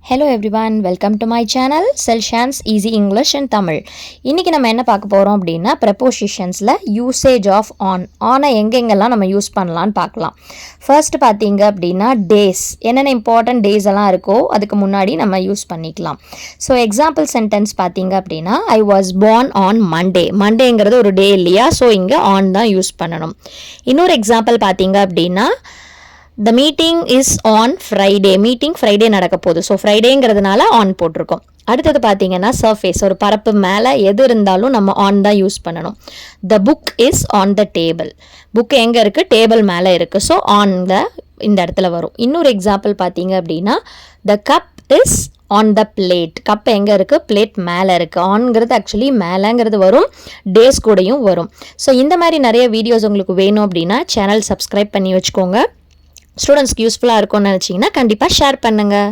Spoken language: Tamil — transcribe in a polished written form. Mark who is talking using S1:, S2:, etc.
S1: Hello everyone, welcome to my channel Selshans Easy English in Tamil. இன்னைக்கு நம்ம என்ன பார்க்க போறோம் அப்படினா prepositionsல usage of on எங்கெங்கெல்லாம் நம்ம யூஸ் பண்ணலாம்னு பார்க்கலாம். First பாத்தீங்க அப்படினா days. என்னென்ன important days எல்லாம் இருக்கோ அதுக்கு முன்னாடி நம்ம யூஸ் பண்ணிக்கலாம். So example sentence பாத்தீங்க அப்படினா I was born on Monday. Mondayங்கிறது ஒரு டே இல்லையா? So இங்க on தான் யூஸ் பண்ணணும். இன்னொரு எக்ஸாம்பிள் பாத்தீங்க அப்படினா The meeting is on Friday. Meeting Friday நடக்க போகுது. ஸோ ஃப்ரைடேங்கிறதுனால ஆன் போட்டிருக்கோம். அடுத்தது பார்த்தீங்கன்னா சர்ஃபேஸ், ஒரு பரப்பு மேலே எது இருந்தாலும் நம்ம ஆன் தான் யூஸ் பண்ணணும். The book is on the table. Book எங்கே இருக்குது? டேபிள் மேலே இருக்குது. ஸோ ஆன் இந்த இடத்துல வரும். இன்னொரு எக்ஸாம்பிள் பார்த்தீங்க அப்படின்னா The cup is on the plate. Cup எங்கே இருக்குது? பிளேட் மேலே இருக்குது. ஆன்ங்கிறது ஆக்சுவலி மேலேங்கிறது வரும், டேஸ் கூடயும் வரும். ஸோ இந்த மாதிரி நிறைய வீடியோஸ் உங்களுக்கு வேணும் அப்படின்னா சேனல் சப்ஸ்கிரைப் பண்ணி வச்சுக்கோங்க. ஸ்டூடெண்ட்ஸ்க்கு யூஸ்ஃபுல்லாக இருக்கும்னு நினச்சிங்கன்னா கண்டிப்பாக ஷேர் பண்ணுங்கள்.